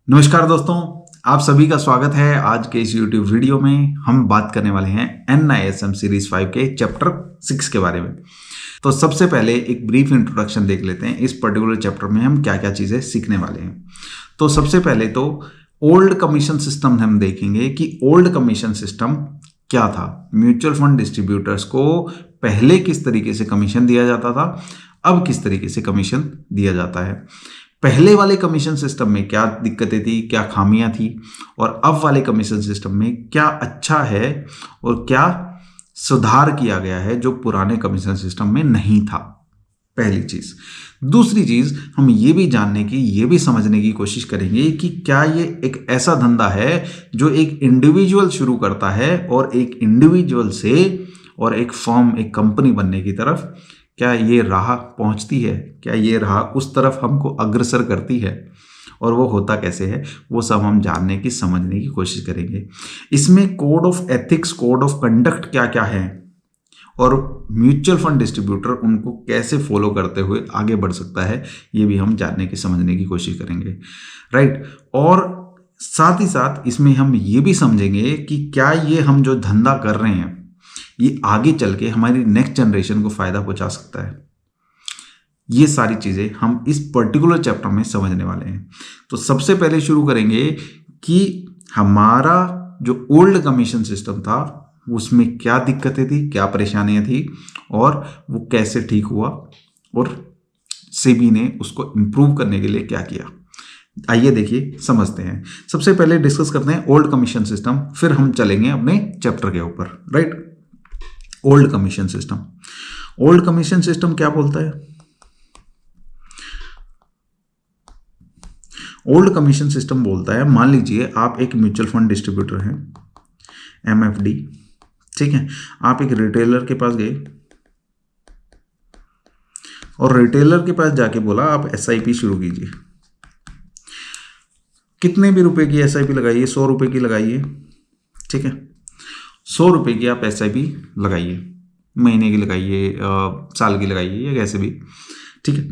नमस्कार दोस्तों, आप सभी का स्वागत है। आज के इस YouTube वीडियो में हम बात करने वाले हैं NISM सीरीज 5 के चैप्टर 6 के बारे में। तो सबसे पहले एक ब्रीफ इंट्रोडक्शन देख लेते हैं, इस पर्टिकुलर चैप्टर में हम क्या क्या चीज़ें सीखने वाले हैं। तो सबसे पहले तो ओल्ड कमीशन सिस्टम हम देखेंगे कि ओल्ड कमीशन सिस्टम क्या था। म्यूचुअल फंड डिस्ट्रीब्यूटर्स को पहले किस तरीके से कमीशन दिया जाता था, अब किस तरीके से कमीशन दिया जाता है। पहले वाले कमीशन सिस्टम में क्या दिक्कतें थी, क्या खामियां थी, और अब वाले कमीशन सिस्टम में क्या अच्छा है और क्या सुधार किया गया है जो पुराने कमीशन सिस्टम में नहीं था। पहली चीज। दूसरी चीज, हम ये भी जानने की, ये भी समझने की कोशिश करेंगे कि क्या ये एक ऐसा धंधा है जो एक इंडिविजुअल शुरू करता है और एक इंडिविजुअल से और एक फर्म, एक कंपनी बनने की तरफ क्या ये राह पहुंचती है, क्या ये राह उस तरफ हमको अग्रसर करती है, और वो होता कैसे है, वो सब हम जानने की, समझने की कोशिश करेंगे। इसमें code of ethics, code of conduct क्या क्या है, और म्यूचुअल फंड डिस्ट्रीब्यूटर उनको कैसे फॉलो करते हुए आगे बढ़ सकता है, ये भी हम जानने की, समझने की कोशिश करेंगे। राइट। और साथ ही साथ इसमें हम ये भी समझेंगे कि क्या ये हम जो धंधा कर रहे हैं ये आगे चल के हमारी नेक्स्ट जनरेशन को फायदा पहुंचा सकता है। ये सारी चीजें हम इस पर्टिकुलर चैप्टर में समझने वाले हैं। तो सबसे पहले शुरू करेंगे कि हमारा जो ओल्ड कमीशन सिस्टम था उसमें क्या दिक्कतें थी, क्या परेशानियां थी, और वो कैसे ठीक हुआ, और सेबी ने उसको इम्प्रूव करने के लिए क्या किया। आइए देखिए, समझते हैं। सबसे पहले डिस्कस करते हैं ओल्ड कमीशन सिस्टम, फिर हम चलेंगे अपने चैप्टर के ऊपर। Right. Old commission system. Old commission system क्या बोलता है? ओल्ड कमीशन सिस्टम बोलता है, मान लीजिए आप एक म्यूचुअल फंड डिस्ट्रीब्यूटर हैं, MFD, ठीक है। आप एक रिटेलर के पास गए और रिटेलर के पास जाके बोला आप SIP शुरू कीजिए। कितने भी रुपए की SIP लगाइए, 100 रुपए की लगाइए, ठीक है। 100 रुपए की आप SIP लगाइए, महीने की लगाइए, साल की लगाइए, या कैसे भी, ठीक है।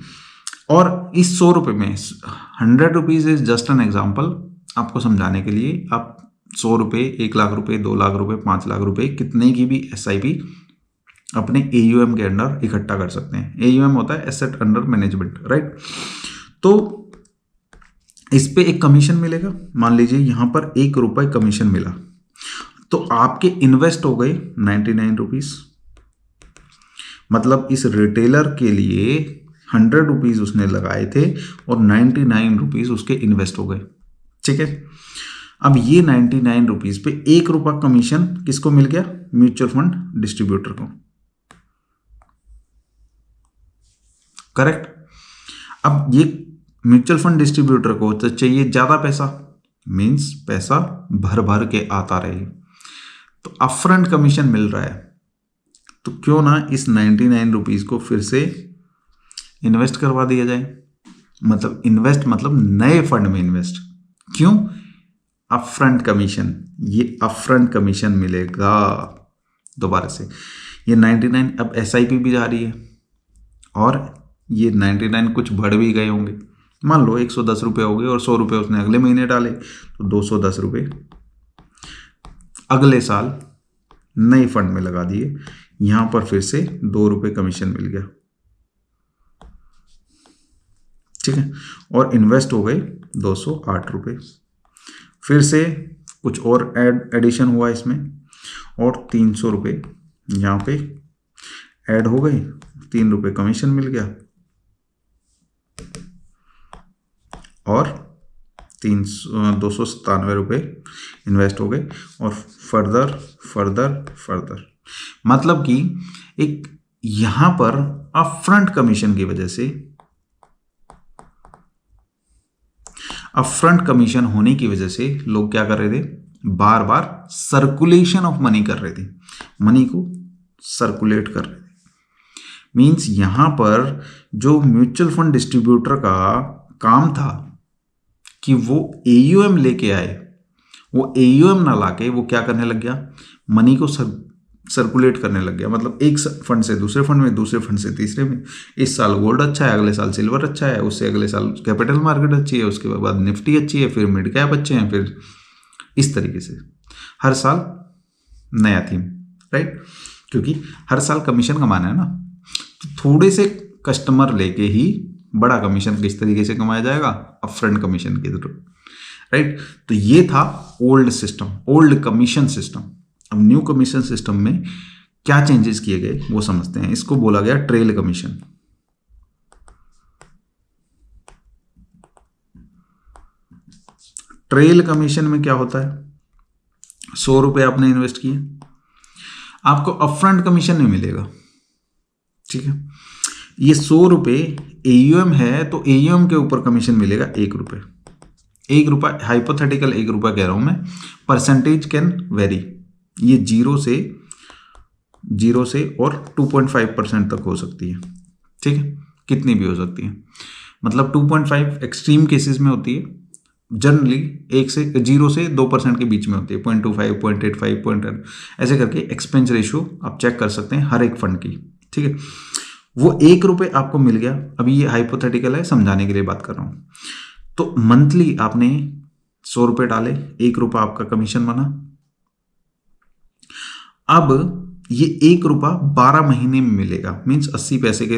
और इस 100 रुपए में 100 rupees is just an example, आपको समझाने के लिए। आप 100 रुपये, 1 लाख रुपए, 2 लाख रुपए, 5 लाख रुपए, कितने की भी SIP अपने AUM के अंडर इकट्ठा कर सकते हैं। AUM होता है एसेट अंडर मैनेजमेंट। राइट। तो इस पे एक कमीशन मिलेगा। मान लीजिए यहां पर 1 रुपए कमीशन मिला, तो आपके इन्वेस्ट हो गए 99 रुपीज। मतलब इस रिटेलर के लिए 100 रुपीज उसने लगाए थे और 99 रुपीज उसके इन्वेस्ट हो गए, ठीक है। अब ये 99 रुपीज पे 1 रुपया कमीशन किसको मिल गया? म्यूचुअल फंड डिस्ट्रीब्यूटर को। करेक्ट। अब ये म्यूचुअल फंड डिस्ट्रीब्यूटर को तो चाहिए ज्यादा पैसा, मींस पैसा भर भर के आता रहे, तो अपफ्रंट कमीशन मिल रहा है, तो क्यों ना इस 99 रुपीज को फिर से इन्वेस्ट करवा दिया जाए। मतलब इन्वेस्ट मतलब नए फंड में इन्वेस्ट। क्यों? अपफ्रंट कमीशन, ये अपफ्रंट कमीशन मिलेगा। दोबारा से ये 99 अब SIP भी जा रही है, और ये 99 कुछ बढ़ भी गए होंगे। मान लो 110 रुपये हो गए और 100 रुपये उसने अगले महीने डाले, तो 210 रुपये अगले साल नए फंड में लगा दिए। यहां पर फिर से 2 रुपये कमीशन मिल गया, ठीक है। और इन्वेस्ट हो गए 208 रुपये। फिर से कुछ और एडिशन हुआ इसमें, और 300 रुपये यहाँ पे ऐड हो गए, 3 रुपये कमीशन मिल गया, और 297 रुपये इन्वेस्ट हो गए, और फर्दर फर्दर फर्दर। मतलब कि एक यहां पर अपफ्रंट कमीशन की वजह से, अपफ्रंट कमीशन होने की वजह से लोग क्या कर रहे थे? बार बार सर्कुलेशन ऑफ मनी कर रहे थे, मनी को सर्कुलेट कर रहे थे। मींस यहां पर जो म्यूचुअल फंड डिस्ट्रीब्यूटर का काम था कि वो AUM लेके आए, वो AUM ना लाके वो क्या करने लग गया? मनी को सर्कुलेट करने लग गया, मतलब एक फंड से दूसरे फंड में, दूसरे फंड से तीसरे में। इस साल गोल्ड अच्छा है, अगले साल सिल्वर अच्छा है, उससे अगले साल कैपिटल मार्केट अच्छी है, उसके बाद निफ्टी अच्छी है, फिर मिड कैप अच्छे हैं, फिर इस तरीके से हर साल नया थीम, राइट। क्योंकि हर साल कमीशन कमाना है ना, तो थोड़े से कस्टमर लेके ही बड़ा कमीशन किस तरीके से कमाया जाएगा, अपफ्रंट कमीशन के थ्रू, राइट। तो ये था old system, old commission system. अब न्यू कमीशन सिस्टम में क्या चेंजेस किए गए वो समझते हैं। इसको बोला गया ट्रेल कमीशन। ट्रेल कमीशन में क्या होता है, 100 रुपये आपने इन्वेस्ट किए, आपको अपफ्रंट कमीशन नहीं मिलेगा, ठीक है। ये 100 रुपये एयूएम है, तो एयूएम के ऊपर कमीशन मिलेगा 1 रुपये। 1 रुपया, हाइपोथेटिकल 1 रुपया कह रहा हूं मैं, परसेंटेज कैन वेरी। ये जीरो से और 2.5% तक हो सकती है, ठीक है, कितनी भी हो सकती है। मतलब 2.5 एक्सट्रीम केसेस में होती है, जनरली 0 से 2% के बीच में होती है, 0.25, 0.85, 0.10 ऐसे करके एक्सपेंस रेशियो आप चेक कर सकते हैं हर एक फंड की, ठीक है। वो 1 रुपये आपको मिल गया। अभी ये हाइपोथेटिकल है, समझाने के लिए बात कर रहा हूं। तो मंथली आपने 100 रुपये डाले, 1 रुपया आपका कमीशन बना। अब ये 1 रुपया 12 महीने में मिलेगा, मीन्स 80 पैसे के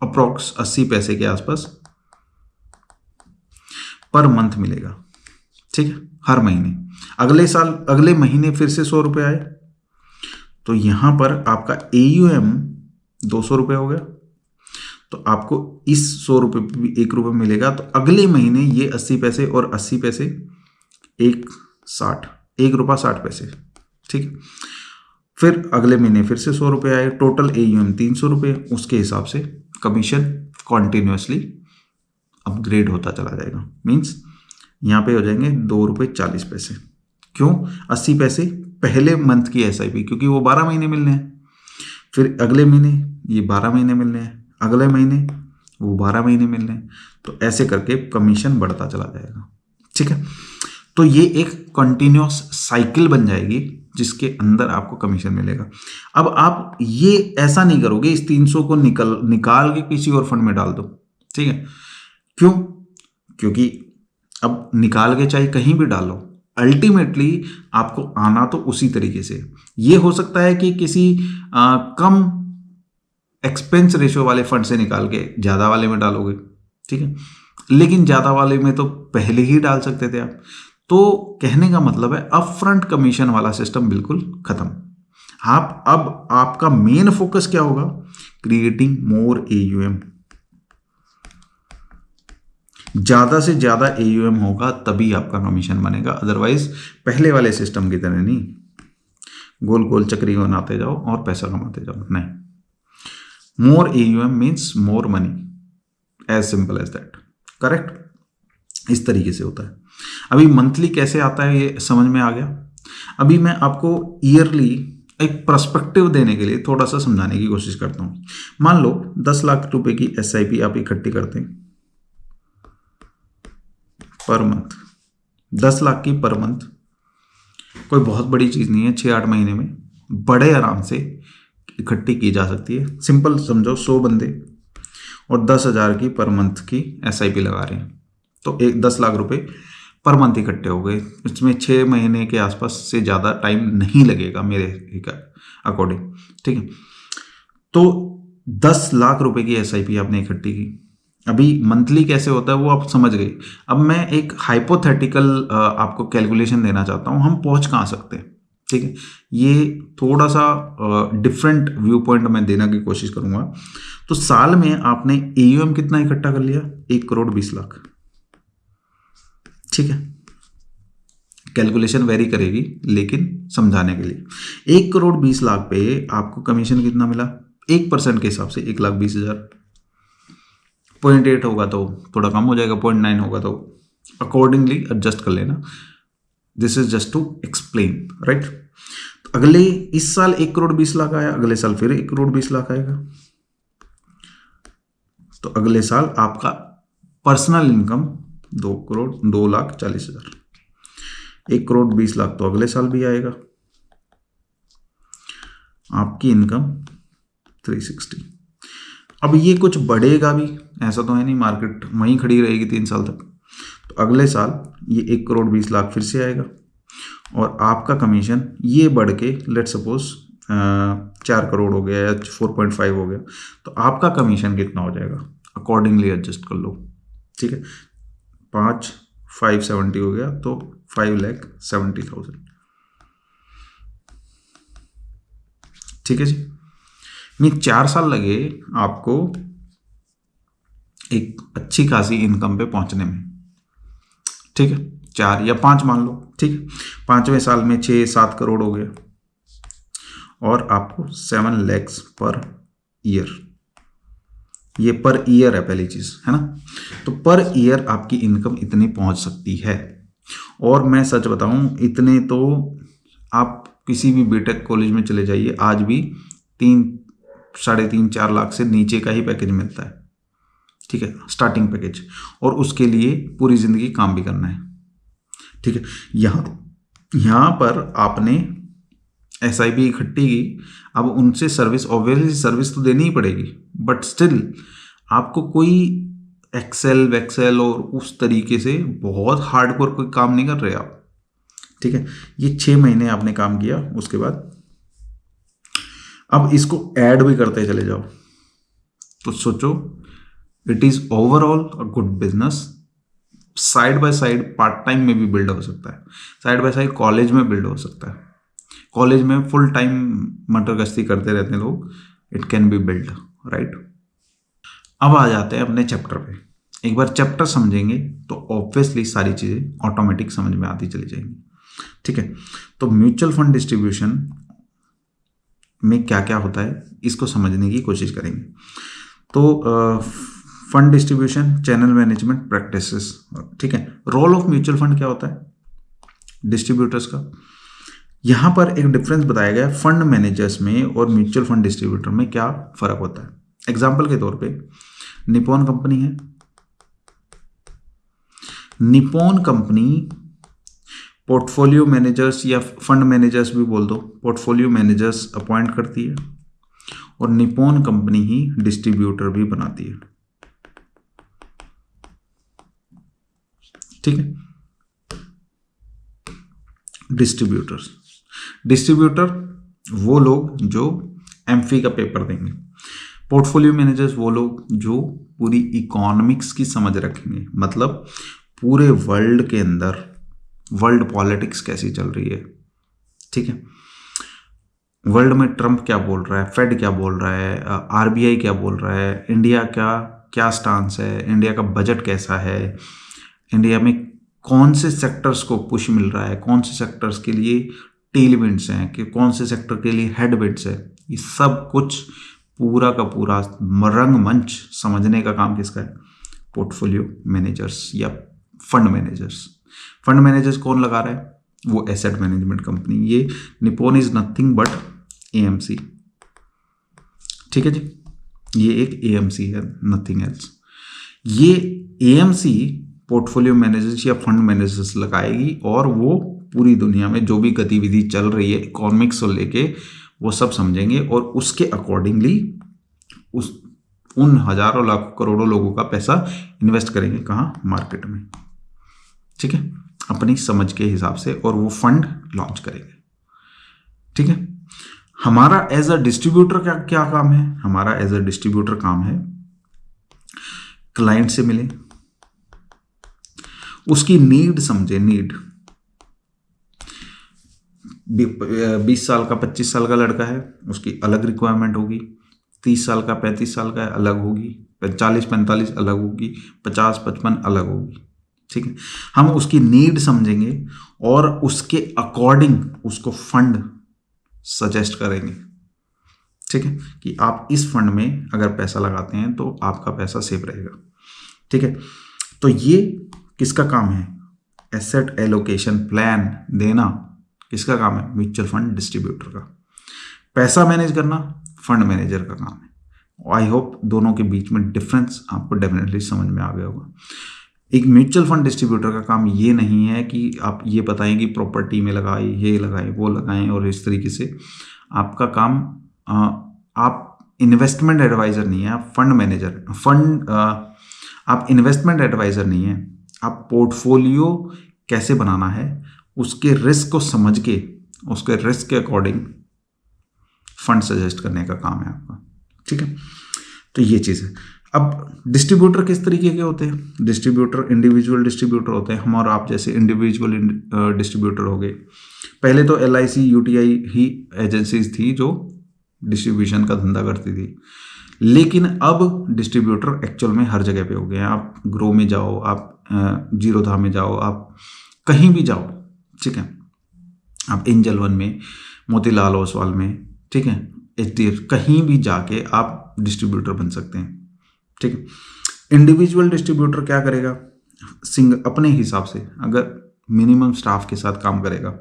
अप्रोक्स, 80 पैसे के आसपास पर मंथ मिलेगा, ठीक है, हर महीने। अगले साल, अगले महीने फिर से 100 रुपये आए, तो यहां पर आपका AUM 200 रुपये हो गया, तो आपको इस 100 रुपये पे भी 1 रुपये मिलेगा। तो अगले महीने ये 80 पैसे और 80 पैसे 1 रुपया 60 पैसे, ठीक है। फिर अगले महीने फिर से 100 रुपये आए, टोटल AUM 300 रुपये। उसके हिसाब से कमीशन कॉन्टिन्यूसली अपग्रेड होता चला जाएगा। मीन्स यहाँ पे हो जाएंगे 2 रुपये 40 पैसे। क्यों 80 पैसे? पहले मंथ की SIP, क्योंकि वो 12 महीने मिलने हैं। फिर अगले महीने ये 12 महीने मिलने हैं, अगले महीने वो 12 महीने मिलने हैं, तो ऐसे करके कमीशन बढ़ता चला जाएगा, ठीक है। तो ये एक कंटिन्यूस साइकिल बन जाएगी जिसके अंदर आपको कमीशन मिलेगा। अब आप ये ऐसा नहीं करोगे इस 300 को निकाल के किसी और फंड में डाल दो, ठीक है। क्यों? क्योंकि अब निकाल के चाहे कहीं भी डालो, अल्टीमेटली आपको आना तो उसी तरीके से। ये हो सकता है कि किसी कम एक्सपेंस रेशियो वाले फंड से निकाल के ज़्यादा वाले में डालोगे, ठीक है, लेकिन ज़्यादा वाले में तो पहले ही डाल सकते थे आप। तो कहने का मतलब है अपफ्रंट कमीशन वाला सिस्टम बिल्कुल खत्म। आप अब आपका मेन फोकस क्या होगा? क्रिएटिंग मोर AUM। ज़्यादा से ज़्यादा AUM होगा तभी आपका कमीशन बनेगा, अदरवाइज पहले वाले सिस्टम की तरह नहीं, गोल गोल चक्री बनाते जाओ और पैसा कमाते जाओ, नहीं। More AUM means more money, as simple as that, correct. इस तरीके से होता है। अभी मंथली कैसे आता है ये समझ में आ गया। अभी मैं आपको ईयरली एक पर्सपेक्टिव देने के लिए थोड़ा सा समझाने की कोशिश करता हूँ। मान लो 10 लाख रुपए की SIP आप इकट्ठी करते हैं पर मंथ, 10 लाख की पर मंथ, कोई बहुत बड़ी चीज़ नहीं है, 6-8 महीने में बड़े आराम से इकट्ठी की जा सकती है। सिंपल समझो, 100 बंदे और 10,000 की पर मंथ की SIP लगा रहे हैं, तो 10 लाख रुपए पर मंथ इकट्ठे हो गए। इसमें 6 महीने के आसपास से ज़्यादा टाइम नहीं लगेगा मेरे अकॉर्डिंग, ठीक है। तो 10 लाख रुपए की SIP आपने इकट्ठी की। अभी मंथली कैसे होता है वो आप समझ गए। अब मैं एक हाइपोथेटिकल आपको कैलकुलेशन देना चाहता हूँ, हम पहुँच कहाँ सकते हैं, ठीक है। ये थोड़ा सा डिफरेंट व्यू पॉइंट मैं देने की कोशिश करूँगा। तो साल में आपने AUM कितना इकट्ठा कर लिया? 1 करोड़ 20 लाख, ठीक है। कैलकुलेशन वेरी करेगी, लेकिन समझाने के लिए 1 करोड़ 20 लाख पे आपको कमीशन कितना मिला? 1% के हिसाब से 1,20,000। 0.8 होगा तो थोड़ा कम हो जाएगा, 0.9 होगा तो अकॉर्डिंगली एडजस्ट कर लेना। This is just to explain, right. अगले इस साल 1 करोड़ 20 लाख आया, अगले साल फिर 1 करोड़ 20 लाख आएगा, तो अगले साल आपका पर्सनल इनकम 2 करोड़ 2,40,000। 1 करोड़ 20 लाख तो अगले साल भी आएगा। आपकी इनकम 360। अब ये कुछ बढ़ेगा भी, ऐसा तो है नहीं मार्केट वहीं खड़ी रहेगी 3 साल तक। तो अगले साल ये 1,20,00,000 फिर से आएगा और आपका कमीशन ये बढ़ के लेट सपोज 4 करोड़ हो गया या 4.5 हो गया, तो आपका कमीशन कितना हो जाएगा अकॉर्डिंगली एडजस्ट कर लो। ठीक है, 5,570 हो गया तो 5,70,000। ठीक है जी, नहीं 4 साल लगे आपको एक अच्छी खासी इनकम पे पहुंचने में। ठीक है, 4 या 5 मान लो। ठीक है, 5वें साल में 6-7 करोड़ हो गया और आपको 7 lakhs पर ईयर, ये पर ईयर है पहली चीज, है ना। तो पर ईयर आपकी इनकम इतनी पहुंच सकती है। और मैं सच बताऊं, इतने तो आप किसी भी बीटेक कॉलेज में चले जाइए, आज भी 3-3.5-4 लाख से नीचे का ही पैकेज मिलता है। ठीक है, स्टार्टिंग पैकेज, और उसके लिए पूरी जिंदगी काम भी करना है। ठीक है, यहाँ पर आपने SIP इकट्ठी की, अब उनसे सर्विस, ऑब्वियसली सर्विस तो देनी ही पड़ेगी, बट स्टिल आपको कोई एक्सेल वैक्सेल और उस तरीके से बहुत हार्डकोर कोई काम नहीं कर रहे आप। ठीक है, ये 6 महीने आपने काम किया, उसके बाद अब इसको ऐड भी करते चले जाओ, तो सोचो it is overall a good business. Side by side part time में भी बिल्ड हो सकता है, साइड बाय साइड कॉलेज में बिल्ड हो सकता है, कॉलेज में फुल टाइम मटर गश्ती करते रहते हैं लोग, it can be build, right. अब आ जाते हैं अपने चैप्टर पे। एक बार चैप्टर समझेंगे तो ऑब्वियसली सारी चीज़ें ऑटोमेटिक समझ में आती चली जाएंगी। ठीक है, तो म्यूचुअल फंड डिस्ट्रीब्यूशन में क्या क्या होता है इसको समझने की कोशिश करेंगे। तो fund distribution, channel management practices. ठीक है, रोल ऑफ म्यूचुअल फंड क्या होता है डिस्ट्रीब्यूटर्स का, यहां पर एक डिफरेंस बताया गया है फंड मैनेजर्स में और म्यूचुअल फंड डिस्ट्रीब्यूटर में क्या फर्क होता है। एग्जाम्पल के तौर पे निपॉन कंपनी है, निपॉन कंपनी पोर्टफोलियो मैनेजर्स या फंड मैनेजर्स भी बोल दो, पोर्टफोलियो मैनेजर्स अपॉइंट करती है और निपॉन कंपनी ही डिस्ट्रीब्यूटर भी बनाती है। ठीक है, डिस्ट्रीब्यूटर वो लोग जो एमफी का पेपर देंगे, पोर्टफोलियो मैनेजर्स वो लोग जो पूरी इकोनॉमिक्स की समझ रखेंगे, मतलब पूरे वर्ल्ड के अंदर वर्ल्ड पॉलिटिक्स कैसी चल रही है। ठीक है, वर्ल्ड में ट्रंप क्या बोल रहा है, फेड क्या बोल रहा है, आरबीआई क्या बोल रहा है, इंडिया का क्या स्टांस है, इंडिया का बजट कैसा है, इंडिया में कौन से सेक्टर्स को पुश मिल रहा है, कौन से सेक्टर्स के लिए टेल विंड्स हैं, कि कौन से सेक्टर के लिए हेड विंड्स है, ये सब कुछ पूरा का पूरा रंगमंच समझने का काम किसका है, पोर्टफोलियो मैनेजर्स या फंड मैनेजर्स। फंड मैनेजर्स कौन लगा रहा है, वो एसेट मैनेजमेंट कंपनी, ये Nippon is nothing but AMC। ठीक है जी, ये एक AMC है, नथिंग एल्स। ये AMC पोर्टफोलियो मैनेजर्स या फंड मैनेजर्स लगाएगी और वो पूरी दुनिया में जो भी गतिविधि चल रही है इकोनॉमिक्स को लेके वो सब समझेंगे और उसके अकॉर्डिंगली उन हजारों लाखों करोड़ों लोगों का पैसा इन्वेस्ट करेंगे, कहाँ, मार्केट में। ठीक है, अपनी समझ के हिसाब से, और वो फंड लॉन्च करेंगे। ठीक है, हमारा एज अ डिस्ट्रीब्यूटर क्या काम है, हमारा एज अ डिस्ट्रीब्यूटर काम है क्लाइंट से मिले, उसकी नीड समझे, नीड 20 साल का 25 साल का लड़का है, उसकी अलग रिक्वायरमेंट होगी, 30 साल का 35 साल का अलग होगी, 40-45 अलग होगी, 50-55 अलग होगी। ठीक है, हम उसकी नीड समझेंगे और उसके अकॉर्डिंग उसको फंड सजेस्ट करेंगे। ठीक है, कि आप इस फंड में अगर पैसा लगाते हैं तो आपका पैसा सेफ रहेगा। ठीक है, तो ये किसका काम है, एसेट एलोकेशन प्लान देना किसका काम है, म्यूचुअल फंड डिस्ट्रीब्यूटर का। पैसा मैनेज करना फंड मैनेजर का काम है। आई होप दोनों के बीच में डिफरेंस आपको डेफिनेटली समझ में आ गया होगा। एक म्यूचुअल फंड डिस्ट्रीब्यूटर का काम ये नहीं है कि आप ये बताएं कि प्रॉपर्टी में लगाएं, ये लगाएं, वो लगाएं और इस तरीके से आपका काम आप इन्वेस्टमेंट एडवाइज़र नहीं है, आप फंड मैनेजर आप इन्वेस्टमेंट एडवाइज़र नहीं है, आप पोर्टफोलियो कैसे बनाना है उसके रिस्क को समझ के उसके रिस्क के अकॉर्डिंग फंड सजेस्ट करने का काम है आपका। ठीक है, तो ये चीज़ है। अब डिस्ट्रीब्यूटर किस तरीके के होते हैं? डिस्ट्रीब्यूटर इंडिविजुअल डिस्ट्रीब्यूटर होते हैं, हम और आप जैसे इंडिविजुअल डिस्ट्रीब्यूटर हो गए। पहले तो LIC UTI ही एजेंसीज थी जो डिस्ट्रीब्यूशन का धंधा करती थी, लेकिन अब डिस्ट्रीब्यूटर एक्चुअल में हर जगह पे हो गए हैं। आप ग्रो में जाओ, आप जीरोधा में जाओ, आप कहीं भी जाओ, ठीक है, आप एंजल वन में, मोतीलाल ओसवाल में, ठीक है, HDFC, कहीं भी जाके आप डिस्ट्रीब्यूटर बन सकते हैं। ठीक है, इंडिविजुअल डिस्ट्रीब्यूटर क्या करेगा? अपने हिसाब से, अगर मिनिमम स्टाफ के साथ काम करेगा,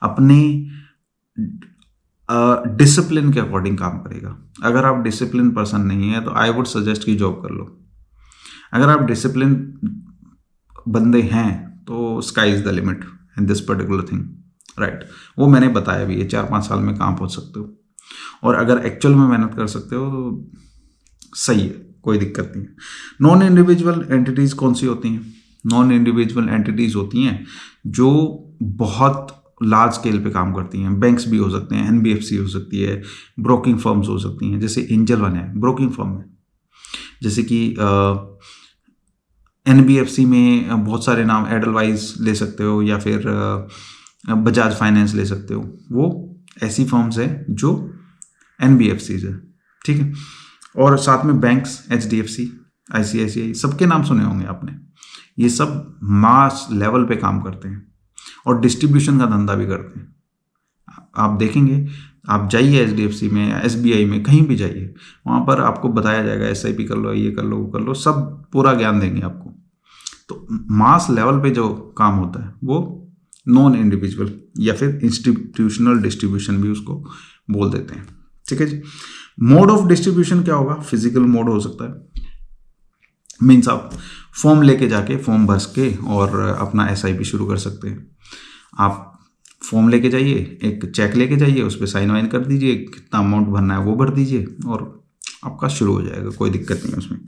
अपने डिसिप्लिन के अकॉर्डिंग काम करेगा। अगर आप डिसिप्लिन पर्सन नहीं है तो आई वुड सजेस्ट कि जॉब कर लो। अगर आप डिसिप्लिन बंदे हैं तो sky is the limit in this particular thing, right. वो मैंने बताया भी है, 4-5 साल में कहाँ पहुँच सकते हो, और अगर एक्चुअल में मेहनत कर सकते हो तो सही है, कोई दिक्कत नहीं है। नॉन इंडिविजुअल एंटिटीज़ कौन सी होती हैं? नॉन इंडिविजुअल एंटिटीज़ होती हैं जो बहुत लार्ज स्केल पे काम करती हैं। बैंक्स भी हो सकते हैं, NBFC हो सकती है, ब्रोकिंग फर्म्स हो सकती हैं, जैसे एंजल वन है ब्रोकिंग फर्म है। जैसे कि NBFC में बहुत सारे नाम, एडलवाइज ले सकते हो, या फिर बजाज फाइनेंस ले सकते हो। वो ऐसी फर्म्स है जो NBFCs है, ठीक है। और साथ में बैंक्स, HDFC, ICICI, सबके नाम सुने होंगे आपने। ये सब मास लेवल पे काम करते हैं और डिस्ट्रीब्यूशन का धंधा भी करते हैं। आप देखेंगे, आप जाइए HDFC में, SBI में, कहीं भी जाइए, वहाँ पर आपको बताया जाएगा SIP कर लो, ये कर लो, वो कर लो, सब पूरा ज्ञान देंगे आपको। तो मास लेवल पे जो काम होता है वो नॉन इंडिविजुअल या फिर इंस्टीट्यूशनल डिस्ट्रीब्यूशन भी उसको बोल देते हैं, ठीक है जी। मोड ऑफ डिस्ट्रीब्यूशन क्या होगा? फिजिकल मोड हो सकता है, मीन्स आप फॉर्म लेके जाके फॉर्म भर के और अपना SIP शुरू कर सकते हैं। आप फॉर्म लेके जाइए, एक चेक लेके जाइए, उस पर साइन वाइन कर दीजिए, कितना अमाउंट भरना है वो भर दीजिए और आपका शुरू हो जाएगा, कोई दिक्कत नहीं है उसमें।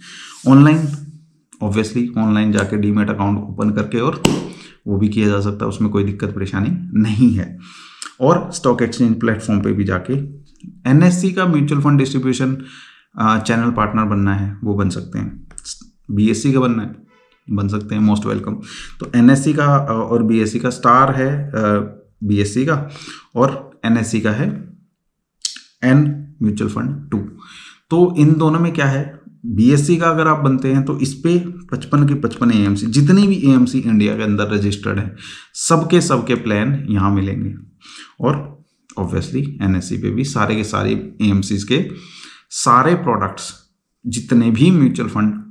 ऑनलाइन, ऑब्वियसली ऑनलाइन जाके डीमैट अकाउंट ओपन करके और वो भी किया जा सकता है, उसमें कोई दिक्कत परेशानी नहीं है। और स्टॉक एक्सचेंज प्लेटफॉर्म पे भी जाके NSE का mutual fund distribution channel partner बनना है वो बन सकते हैं। BSE का बनना है, बन सकते हैं, मोस्ट वेलकम। तो NSE का और BSE का, स्टार है BSE का और NSE का है N म्यूचुअल फंड 2। तो इन दोनों में क्या है, BSE का अगर आप बनते हैं तो इस पे 55 के 55 AMC, जितनी भी AMC इंडिया के अंदर रजिस्टर्ड है, सबके प्लान यहाँ मिलेंगे। और ऑब्वियसली NSE पे भी सारे के सारे AMCs के सारे प्रोडक्ट्स, जितने भी म्यूचुअल फंड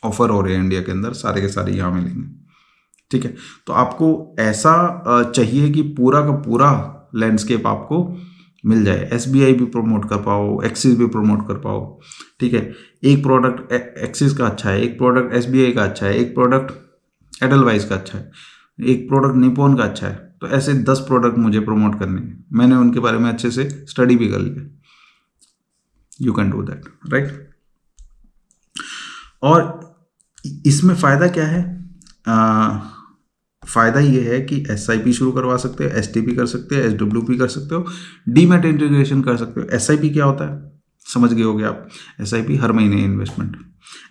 ऑफर हो रहे हैं इंडिया के अंदर, सारे के सारे यहाँ मिलेंगे, ठीक है। तो आपको ऐसा चाहिए कि पूरा का पूरा लैंडस्केप आपको मिल जाए, SBI भी प्रमोट कर पाओ, एक्सिस भी प्रमोट कर पाओ, ठीक है। एक प्रोडक्ट एक्सिस का अच्छा है, एक प्रोडक्ट SBI का अच्छा है, एक प्रोडक्ट एडलवाइज का अच्छा है, एक प्रोडक्ट निपॉन का अच्छा है। तो ऐसे 10 प्रोडक्ट मुझे प्रमोट करने हैं, मैंने उनके बारे में अच्छे से स्टडी भी कर लिया। You can do that, right. और इसमें फ़ायदा क्या है? फ़ायदा ये है कि SIP शुरू करवा सकते हो, STP कर सकते हो, SWP कर सकते हो, डीमैट इंटीग्रेशन कर सकते हो। SIP क्या होता है समझ गए होगे आप। SIP हर महीने इन्वेस्टमेंट।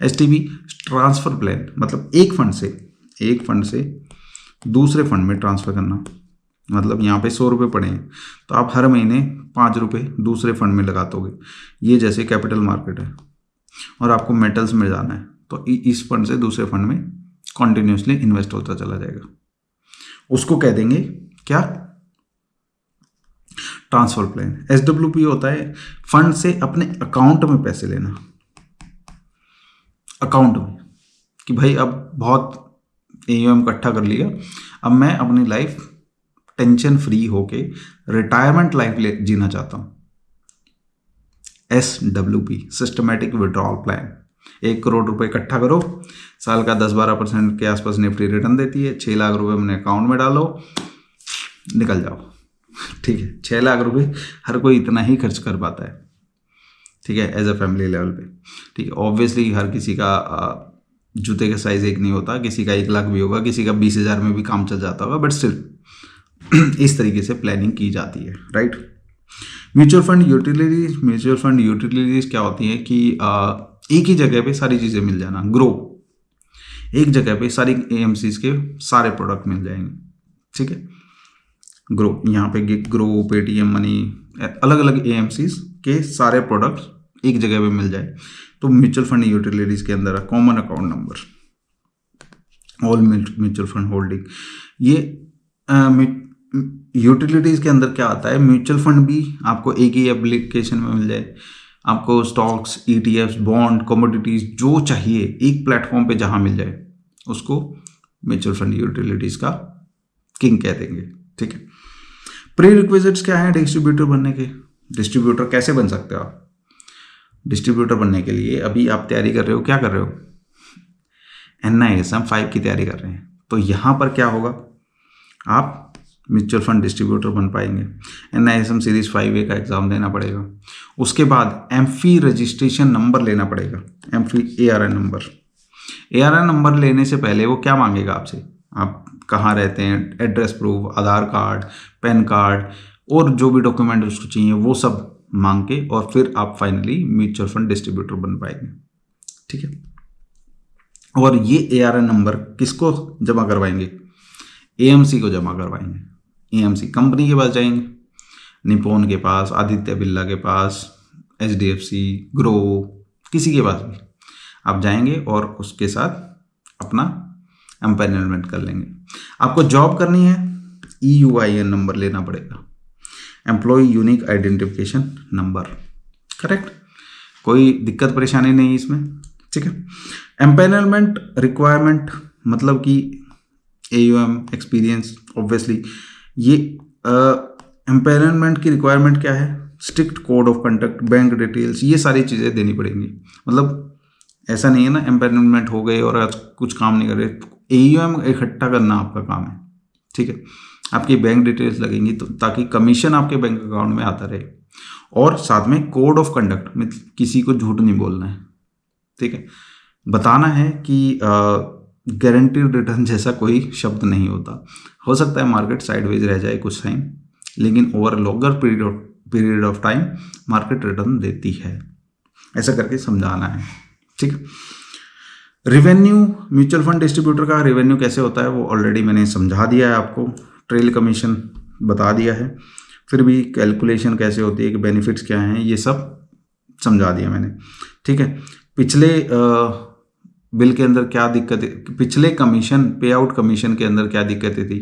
STP ट्रांसफ़र प्लान, मतलब एक फंड से दूसरे फंड में ट्रांसफ़र करना। मतलब यहाँ पे 100 रुपये पड़े हैं तो आप हर महीने 5 रुपये दूसरे फंड में लगा दोगे। ये जैसे कैपिटल मार्केट है और आपको मेटल्स में जाना है तो इस फंड से दूसरे फंड में कॉन्टिन्यूसली इन्वेस्ट होता चला जाएगा। उसको कह देंगे क्या? Transfer plan. SWP होता है फंड से अपने अकाउंट में पैसे लेना, अकाउंट में, कि भाई अब बहुत AUM इकट्ठा कर लिया, अब मैं अपनी लाइफ टेंशन फ्री होके रिटायरमेंट लाइफ जीना चाहता हूँ। SWP systematic withdrawal plan. 1 crore रुपए इकट्ठा करो, साल का 10-12% के आसपास निफ्टी रिटर्न देती है। 6 लाख रुपए अपने अकाउंट में डालो, निकल जाओ, ठीक है, 6 लाख रुपए हर कोई इतना ही खर्च कर पाता है, ठीक है, एज अ फैमिली लेवल पे। ठीक है, ऑब्वियसली हर किसी का जूते का साइज एक नहीं होता, किसी का 1 लाख भी होगा, किसी का 20,000 में भी काम चल जाता होगा, बट स्टिल इस तरीके से प्लानिंग की जाती है, राइट। म्यूचुअल फंड यूटिलिटीज क्या होती है कि एक ही जगह पे सारी चीज़ें मिल जाना, ग्रो, एक जगह पे सारी एएमसीज के सारे प्रोडक्ट मिल जाएंगे, ठीक है। ग्रो, यहाँ पे ग्रो, पेटीएम मनी, अलग अलग एएमसीज के सारे प्रोडक्ट्स एक जगह पे मिल जाए, तो म्यूचुअल फंड यूटिलिटीज के अंदर common account number, all mutual fund holding, ये यूटिलिटीज के अंदर क्या आता है, म्यूचुअल फंड भी आपको एक ही एप्लीकेशन में मिल जाए, आपको स्टॉक्स, ईटीएफ्स, बॉन्ड, कमोडिटीज जो चाहिए एक प्लेटफॉर्म पे जहां मिल जाए, उसको म्यूचुअल फंड यूटिलिटीज का किंग कह देंगे, ठीक है। प्री रिक्विजिट्स क्या है डिस्ट्रीब्यूटर बनने के? डिस्ट्रीब्यूटर कैसे बन सकते हो आप? डिस्ट्रीब्यूटर बनने के लिए अभी आप तैयारी कर रहे हो, क्या कर रहे हो, NISM 5 की तैयारी कर रहे हैं, तो यहाँ पर क्या होगा, आप म्यूचुअल फंड डिस्ट्रीब्यूटर बन पाएंगे। NISM सीरीज 5A का एग्जाम देना पड़ेगा, उसके बाद एमफी रजिस्ट्रेशन नंबर लेना पड़ेगा, AMFI ARN number. ARN number लेने से पहले वो क्या मांगेगा आपसे, आप कहाँ रहते हैं, एड्रेस प्रूफ, आधार कार्ड, पैन कार्ड और जो भी डॉक्यूमेंट उसको चाहिए वो सब मांग के, और फिर आप फाइनली म्यूचुअल फंड डिस्ट्रीब्यूटर बन पाएंगे, ठीक है। और ये ARN नंबर किसको जमा करवाएंगे? AMC को जमा करवाएंगे। AMC कंपनी के पास जाएंगे, निप्पॉन के पास, आदित्य बिरला के पास, HDFC, ग्रो, किसी के पास भी आप जाएंगे और उसके साथ अपना एम्पैनलमेंट कर लेंगे। आपको जॉब करनी है, EUIN नंबर लेना पड़ेगा, employ unique identification number, correct, कोई दिक्कत परेशानी नहीं इसमें, ठीक है। एम्पैनलमेंट रिक्वायरमेंट मतलब कि AUM एक्सपीरियंस, ऑब्वियसली ये एम्पैनलमेंट की रिक्वायरमेंट क्या है, strict code of conduct, bank details, ये सारी चीज़ें देनी पड़ेंगी। मतलब ऐसा नहीं है ना एम्पैनलमेंट हो गए और आज कुछ काम नहीं कर रहे, तो AUM इकट्ठा करना आपका काम है, ठीक है। आपकी बैंक डिटेल्स लगेंगी तो ताकि कमीशन आपके बैंक अकाउंट में आता रहे, और साथ में कोड ऑफ कंडक्ट में किसी को झूठ नहीं बोलना है, ठीक है। बताना है कि गारंटीड रिटर्न जैसा कोई शब्द नहीं होता, हो सकता है मार्केट साइडवेज रह जाए कुछ टाइम, लेकिन over longer period of time market return देती है, ऐसा करके समझाना है, ठीक है। रेवेन्यू, म्यूचुअल फंड डिस्ट्रीब्यूटर का रेवेन्यू कैसे होता है वो ऑलरेडी मैंने समझा दिया है आपको, ट्रेल कमीशन बता दिया है, फिर भी कैलकुलेशन कैसे होती है कि बेनिफिट्स क्या हैं ये सब समझा दिया मैंने, ठीक है। पिछले बिल के अंदर क्या दिक्कतें, पिछले कमीशन पे आउट कमीशन के अंदर क्या दिक्कतें थी,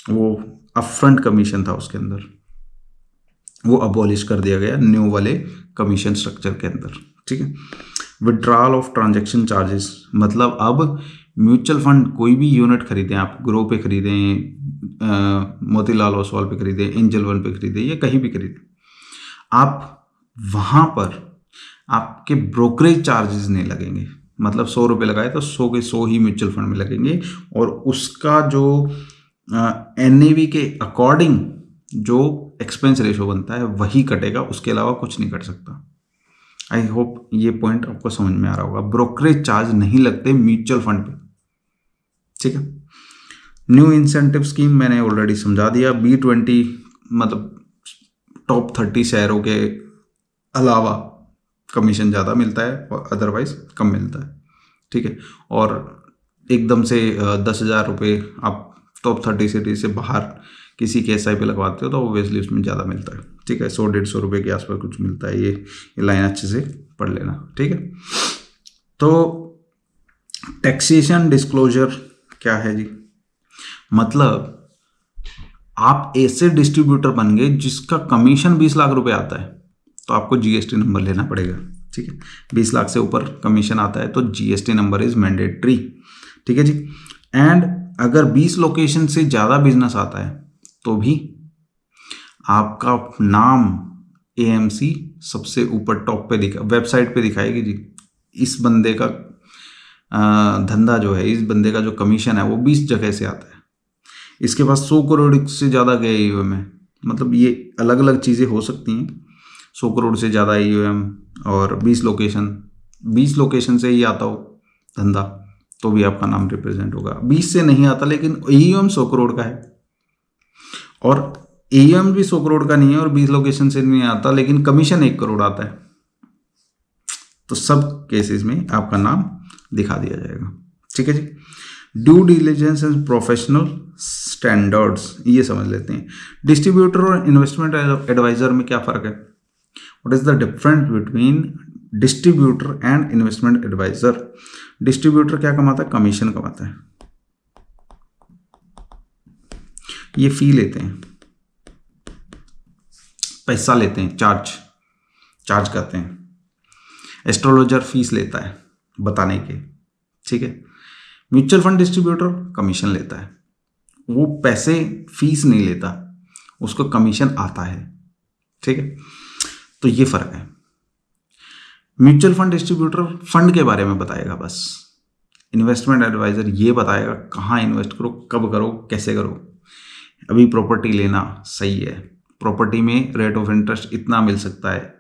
वो अपफ्रंट कमीशन था, उसके अंदर वो अबॉलिश कर दिया गया न्यू वाले कमीशन स्ट्रक्चर के अंदर, ठीक है। विड्रॉल ऑफ ट्रांजैक्शन चार्जेस, मतलब अब म्यूचुअल फंड कोई भी यूनिट खरीदें आप, ग्रो पे खरीदें, मोतीलाल ओसवाल पे खरीदें, एंजल वन पे खरीदें या कहीं भी खरीदें, आप वहाँ पर आपके ब्रोकरेज चार्जेस नहीं लगेंगे। मतलब 100 रुपये लगाए तो 100 के 100 ही म्यूचुअल फंड में लगेंगे, और उसका जो NAV के अकॉर्डिंग जो एक्सपेंस रेशो बनता है वही कटेगा, उसके अलावा कुछ नहीं कट सकता। आई होप ये पॉइंट आपको समझ में आ रहा होगा। ब्रोकरेज चार्ज नहीं लगते म्यूचुअल फंड पे, ठीक है। न्यू इंसेंटिव स्कीम मैंने ऑलरेडी समझा दिया। B20 मतलब टॉप 30 शेयरों के अलावा कमीशन ज़्यादा मिलता है और अदरवाइज कम मिलता है, ठीक है। और एकदम से 10,000 रुपये आप टॉप 30 सिटी से बाहर किसी के SIP लगवाते हो तो ऑब्वियसली उसमें ज़्यादा मिलता है, ठीक है। 100-150 रुपये के आसपास कुछ मिलता है, ये लाइन अच्छे से पढ़ लेना, ठीक है। तो टैक्सेशन डिस्क्लोजर क्या है जी, मतलब आप ऐसे डिस्ट्रीब्यूटर बन गए जिसका कमीशन 20 लाख रुपए आता है तो आपको GST नंबर लेना पड़ेगा, ठीक है। 20 लाख से ऊपर कमीशन आता है तो GST नंबर इज मैंडेटरी, ठीक है जी। एंड अगर 20 लोकेशन से ज़्यादा बिजनेस आता है तो भी आपका नाम AMC सबसे ऊपर टॉप पे वेबसाइट पे दिखाएगी जी, इस बंदे का धंधा जो है, इस बंदे का जो कमीशन है वो 20 जगह से आता है, इसके पास 100 करोड़ से ज़्यादा गए AUM है, मतलब ये अलग अलग चीज़ें हो सकती हैं। 100 करोड़ से ज़्यादा AUM और 20 लोकेशन से ही आता हो धंधा तो भी आपका नाम रिप्रेजेंट होगा। 20 से नहीं आता लेकिन AUM 100 करोड़ का है और AUM भी 100 करोड़ का नहीं है और 20 लोकेशन से नहीं आता लेकिन कमीशन 1 करोड़ आता है, तो सब केसेस में आपका नाम दिखा दिया जाएगा। ठीक है जी। Due diligence and professional standards, ये समझ लेते हैं। डिस्ट्रीब्यूटर और इन्वेस्टमेंट एडवाइजर में क्या फ़र्क है? What is the difference between distributor and investment adviser? Distributor क्या कमाता है? कमीशन कमाता है, ये फी लेते हैं, पैसा लेते हैं, चार्ज करते हैं। एस्ट्रोलॉजर फीस लेता है बताने के, ठीक है। म्यूचुअल फंड डिस्ट्रीब्यूटर कमीशन लेता है, वो पैसे फीस नहीं लेता, उसको कमीशन आता है, ठीक है। तो ये फर्क है। म्यूचुअल फंड डिस्ट्रीब्यूटर फंड के बारे में बताएगा बस, इन्वेस्टमेंट एडवाइजर ये बताएगा कहाँ इन्वेस्ट करो, कब करो, कैसे करो। अभी प्रॉपर्टी लेना सही है, प्रॉपर्टी में रेट ऑफ इंटरेस्ट इतना मिल सकता है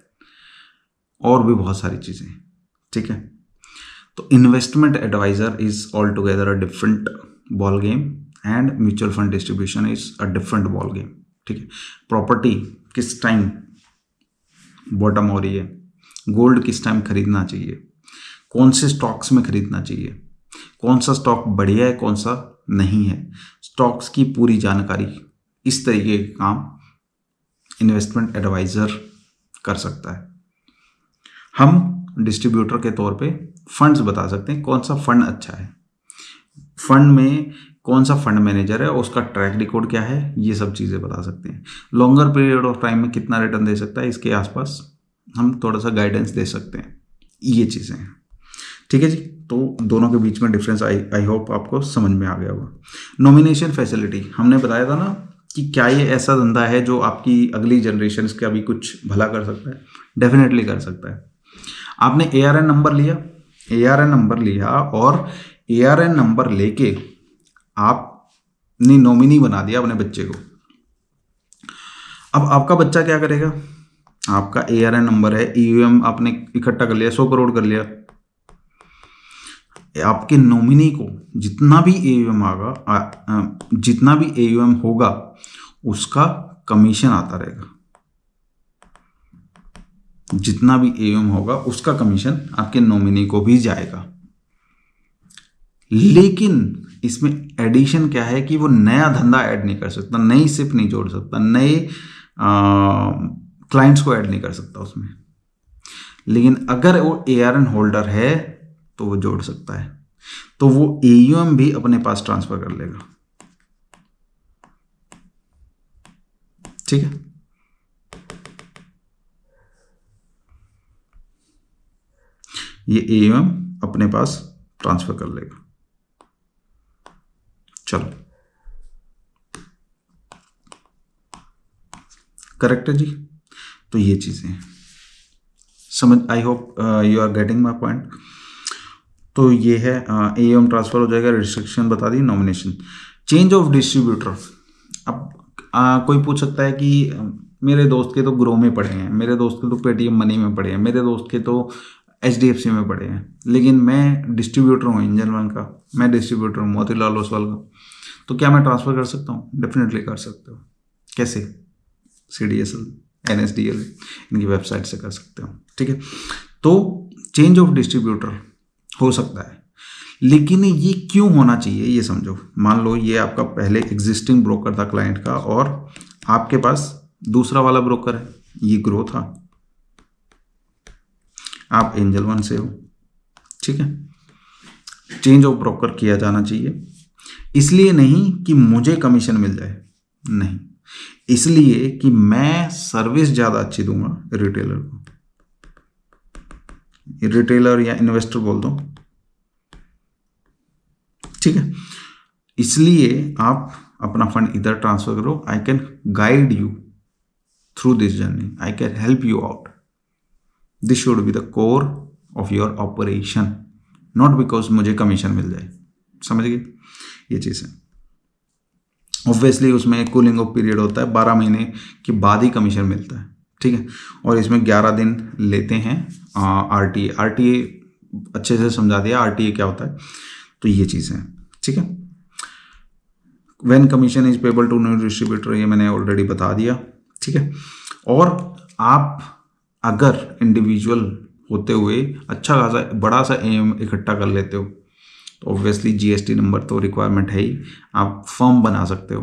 और भी बहुत सारी चीज़ें, ठीक है। तो investment adviser is all together a different ball game and mutual fund distribution is a different ball game, ठीक है। प्रॉपर्टी किस टाइम बॉटम हो रही है, गोल्ड किस टाइम खरीदना चाहिए, कौन से स्टॉक्स में खरीदना चाहिए, कौन सा स्टॉक बढ़िया है, कौन सा नहीं है, स्टॉक्स की पूरी जानकारी, इस तरीके के काम इन्वेस्टमेंट एडवाइजर कर सकता है। हम डिस्ट्रीब्यूटर के तौर पे फंड्स बता सकते हैं, कौन सा फंड अच्छा है, फंड में कौन सा फंड मैनेजर है, उसका ट्रैक रिकॉर्ड क्या है, ये सब चीज़ें बता सकते हैं। लॉन्गर पीरियड ऑफ टाइम में कितना रिटर्न दे सकता है, इसके आसपास हम थोड़ा सा गाइडेंस दे सकते हैं, ये चीज़ें हैं, ठीक है जी। तो दोनों के बीच में डिफरेंस आई होप आपको समझ में आ गया होगा। नॉमिनेशन फैसिलिटी हमने बताया था ना कि क्या ये ऐसा धंधा है जो आपकी अगली जनरेशन का भी कुछ भला कर सकता है? डेफिनेटली कर सकता है। आपने ARN नंबर लिया, और ARN नंबर लेके आपने नॉमिनी बना दिया अपने बच्चे को। अब आपका बच्चा क्या करेगा? आपका ARN नंबर है, AUM आपने इकट्ठा कर लिया, 100 करोड़ कर लिया, आपके नॉमिनी को जितना भी AUM होगा उसका कमीशन आता रहेगा, जितना भी AUM होगा उसका कमीशन आपके नॉमिनी को भी जाएगा। लेकिन इसमें एडिशन क्या है कि वो नया धंधा ऐड नहीं कर सकता, नई सिप नहीं जोड़ सकता, नए क्लाइंट्स को ऐड नहीं कर सकता उसमें। लेकिन अगर वो ARN होल्डर है तो वो जोड़ सकता है, तो वो AUM भी अपने पास ट्रांसफर कर लेगा, ठीक है। ये AUM अपने पास ट्रांसफर कर लेगा। चलो, करेक्ट है जी। तो ये चीजें समझ, I hope you are getting my point. तो ये है AUM ट्रांसफर हो जाएगा, रिस्ट्रिक्शन बता दी, नॉमिनेशन। Change of distributor. अब कोई पूछ सकता है कि मेरे दोस्त के तो ग्रो में पड़े हैं, मेरे दोस्त के तो पेटीएम मनी में पड़े हैं, मेरे दोस्त के तो HDFC में पड़े हैं, लेकिन मैं डिस्ट्रीब्यूटर हूँ एंजल वन का, मैं डिस्ट्रीब्यूटर हूँ मोतीलाल ओसवाल का, तो क्या मैं ट्रांसफ़र कर सकता हूँ? डेफिनेटली कर सकते हो। कैसे? CDSL, NSDL, इनकी वेबसाइट से कर सकते हो, ठीक है। तो चेंज ऑफ डिस्ट्रीब्यूटर हो सकता है, लेकिन ये क्यों होना चाहिए ये समझो। मान लो ये आपका पहले एग्जिस्टिंग ब्रोकर था क्लाइंट का और आपके पास दूसरा वाला ब्रोकर है, ये ग्रो था, आप एंजल वन से हो, ठीक है। चेंज ऑफ ब्रोकर किया जाना चाहिए, इसलिए नहीं कि मुझे कमीशन मिल जाए, नहीं, इसलिए कि मैं सर्विस ज़्यादा अच्छी दूंगा रिटेलर को, रिटेलर या इन्वेस्टर बोल दो, ठीक है। इसलिए आप अपना फंड इधर ट्रांसफर करो, I can guide you through this journey, I can help you out, this should be the core of your operation, not because मुझे कमीशन मिल जाए। समझ गए? ये चीज़ है। ऑब्वियसली उसमें कूलिंग ऑफ पीरियड होता है, 12 महीने के बाद ही कमीशन मिलता है, ठीक है। और इसमें 11 दिन लेते हैं RTA। RTA अच्छे से समझा दिया, RTA क्या होता है, तो ये चीज़ है, ठीक है। When commission is payable to new distributor, ये मैंने ऑलरेडी बता दिया, ठीक है। और आप अगर इंडिविजुअल होते हुए अच्छा खासा बड़ा सा एम इकट्ठा कर लेते हो तो ऑब्वियसली GST नंबर तो रिक्वायरमेंट है ही। आप फर्म बना सकते हो,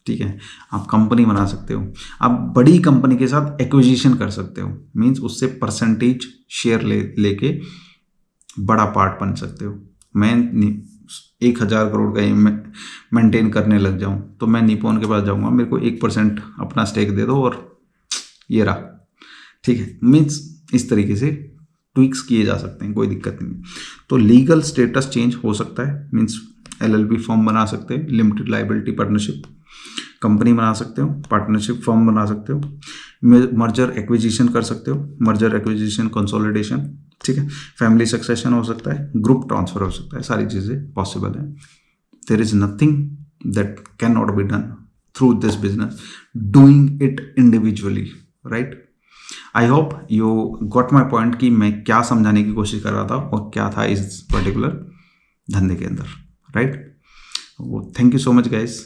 ठीक है, आप कंपनी बना सकते हो, आप बड़ी कंपनी के साथ एक्विजिशन कर सकते हो, मीन्स उससे परसेंटेज शेयर लेके बड़ा पार्ट बन सकते हो। मैं 1000 करोड़ का एम मेंटेन करने लग जाऊं तो मैं निपॉन के पास जाऊंगा, मेरे को 1% अपना स्टेक दे दो और ये रहा, ठीक है। मीन्स इस तरीके से ट्विक्स किए जा सकते हैं, कोई दिक्कत नहीं है। तो लीगल स्टेटस चेंज हो सकता है, मीन्स LLP फर्म बना सकते हैं, लिमिटेड लाइबिलिटी पार्टनरशिप कंपनी बना सकते हो, पार्टनरशिप फर्म बना सकते हो, मर्जर एक्विजिशन कर सकते हो, मर्जर एक्विजिशन कंसोलिडेशन, ठीक है। फैमिली सक्सेशन हो सकता है, ग्रुप ट्रांसफर हो सकता है, सारी चीज़ें पॉसिबल है। There is nothing that can not be done through this business, doing it individually, right. I hope you got my point कि मैं क्या समझाने की कोशिश कर रहा था और क्या था इस पर्टिकुलर धंधे के अंदर, right. Thank you so much guys.